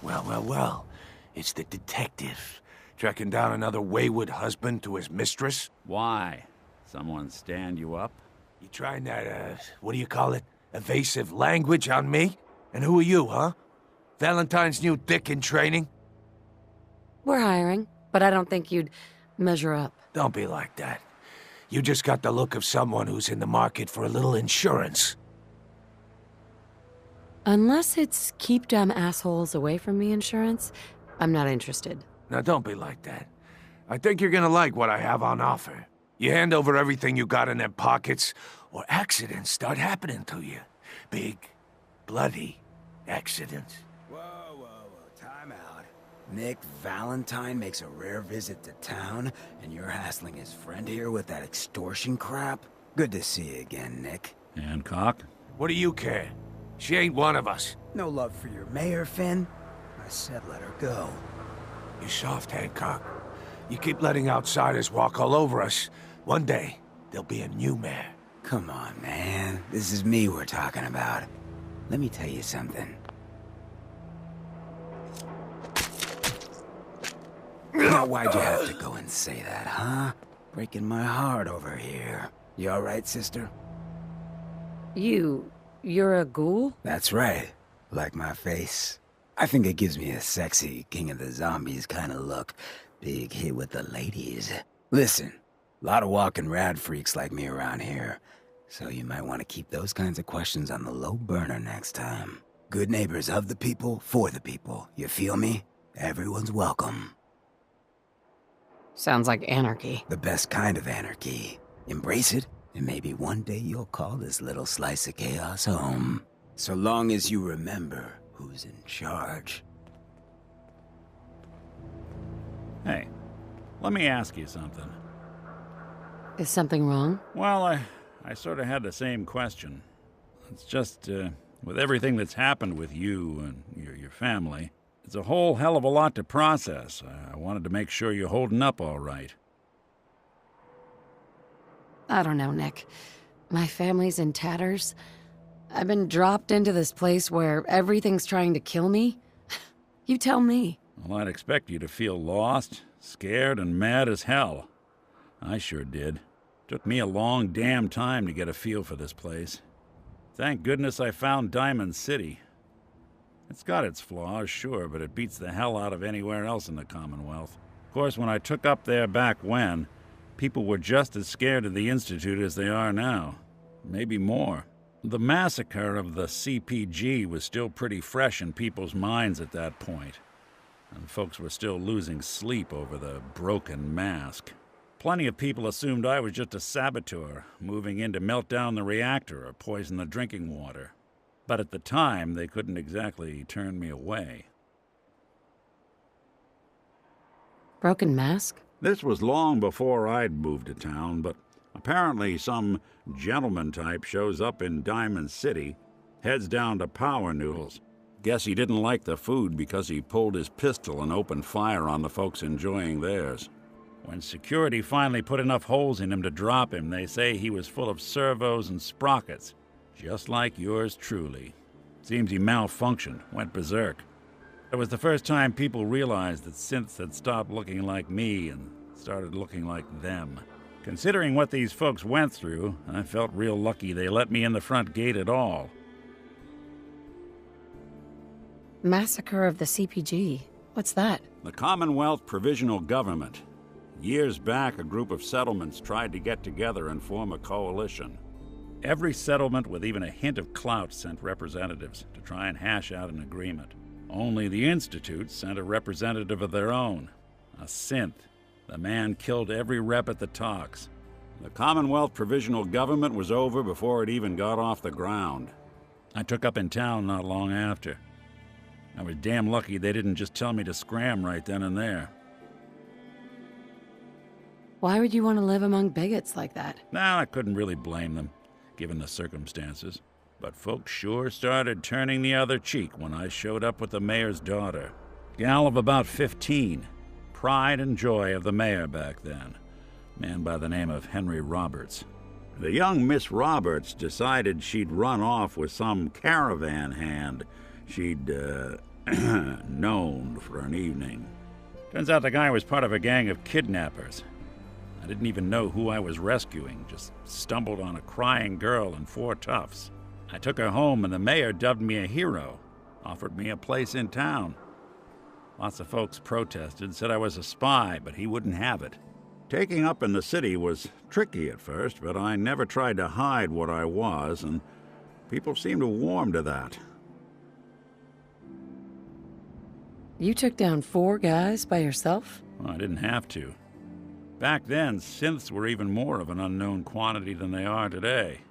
Well. It's the detective. Tracking down another wayward husband to his mistress. Why? Someone stand you up? You trying that, what do you call it? Evasive language on me? And who are you, huh? Valentine's new dick in training? We're hiring, but I don't think you'd measure up. Don't be like that. You just got the look of someone who's in the market for a little insurance. Unless it's keep dumb assholes away from me insurance, I'm not interested. Now don't be like that. I think you're gonna like what I have on offer. You hand over everything you got in them pockets, or accidents start happening to you. Big, bloody accidents. Whoa, time out. Nick Valentine makes a rare visit to town, and you're hassling his friend here with that extortion crap? Good to see you again, Nick. Hancock? What do you care? She ain't one of us. No love for your mayor, Finn? I said let her go. You soft, Hancock. You keep letting outsiders walk all over us. One day, there'll be a new mayor. Come on, man. This is me we're talking about. Let me tell you something. Now, why'd you have to go and say that, huh? Breaking my heart over here. You alright, sister? You're a ghoul? That's right. Like my face. I think it gives me a sexy King of the Zombies kind of look. Big hit with the ladies. Listen, a lot of walking rad freaks like me around here. So you might want to keep those kinds of questions on the low burner next time. Good neighbors of the people, for the people. You feel me? Everyone's welcome. Sounds like anarchy. The best kind of anarchy. Embrace it, and maybe one day you'll call this little slice of chaos home. So long as you remember who's in charge. Hey, let me ask you something. Is something wrong? Well, I sort of had the same question. It's just, with everything that's happened with you and your family, it's a whole hell of a lot to process. I wanted to make sure you're holding up all right. I don't know, Nick. My family's in tatters. I've been dropped into this place where everything's trying to kill me. You tell me. Well, I'd expect you to feel lost, scared, and mad as hell. I sure did. Took me a long damn time to get a feel for this place. Thank goodness I found Diamond City. It's got its flaws, sure, but it beats the hell out of anywhere else in the Commonwealth. Of course, when I took up there back when, people were just as scared of the Institute as they are now. Maybe more. The massacre of the CPG was still pretty fresh in people's minds at that point, and folks were still losing sleep over the broken mask. Plenty of people assumed I was just a saboteur, moving in to melt down the reactor or poison the drinking water. But at the time, they couldn't exactly turn me away. Broken mask? This was long before I'd moved to town, but apparently some gentleman type shows up in Diamond City, heads down to Power Noodles. Guess he didn't like the food because he pulled his pistol and opened fire on the folks enjoying theirs. When security finally put enough holes in him to drop him, they say he was full of servos and sprockets, just like yours truly. Seems he malfunctioned, went berserk. It was the first time people realized that synths had stopped looking like me and started looking like them. Considering what these folks went through, I felt real lucky they let me in the front gate at all. Massacre of the CPG. What's that? The Commonwealth Provisional Government. Years back, a group of settlements tried to get together and form a coalition. Every settlement with even a hint of clout sent representatives to try and hash out an agreement. Only the Institute sent a representative of their own, a synth. The man killed every rep at the talks. The Commonwealth Provisional Government was over before it even got off the ground. I took up in town not long after. I was damn lucky they didn't just tell me to scram right then and there. Why would you want to live among bigots like that? Nah, I couldn't really blame them, given the circumstances. But folks sure started turning the other cheek when I showed up with the mayor's daughter. Gal of about 15. Pride and joy of the mayor back then. Man by the name of Henry Roberts. The young Miss Roberts decided she'd run off with some caravan hand. She'd, known for an evening. Turns out the guy was part of a gang of kidnappers. I didn't even know who I was rescuing, just stumbled on a crying girl and 4 toughs. I took her home and the mayor dubbed me a hero, offered me a place in town. Lots of folks protested, said I was a spy, but he wouldn't have it. Taking up in the city was tricky at first, but I never tried to hide what I was, and people seemed to warm to that. You took down 4 guys by yourself? Well, I didn't have to. Back then, synths were even more of an unknown quantity than they are today.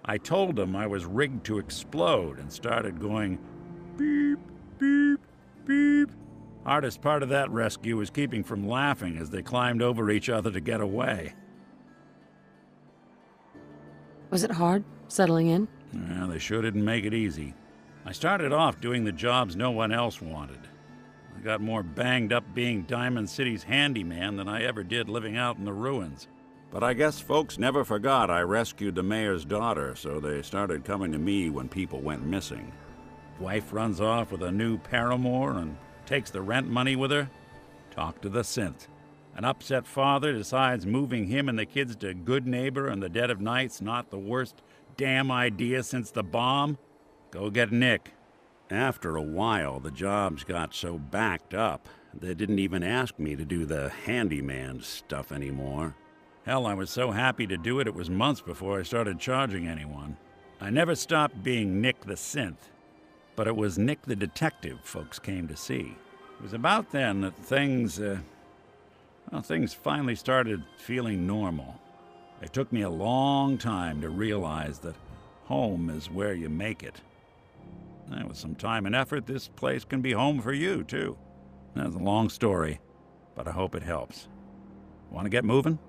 I told them I was rigged to explode and started going beep, beep, beep. Hardest part of that rescue was keeping from laughing as they climbed over each other to get away. Was it hard, settling in? Well, they sure didn't make it easy. I started off doing the jobs no one else wanted. I got more banged up being Diamond City's handyman than I ever did living out in the ruins. But I guess folks never forgot I rescued the mayor's daughter, so they started coming to me when people went missing. Wife runs off with a new paramour and takes the rent money with her. Talk to the synth. An upset father decides moving him and the kids to Goodneighbour in the dead of night's not the worst damn idea since the bomb. Go get Nick. After a while, the jobs got so backed up, they didn't even ask me to do the handyman stuff anymore. Hell, I was so happy to do it, it was months before I started charging anyone. I never stopped being Nick the synth, but it was Nick the detective folks came to see. It was about then that things finally started feeling normal. It took me a long time to realize that home is where you make it. With some time and effort, this place can be home for you, too. That's a long story, but I hope it helps. Want to get moving?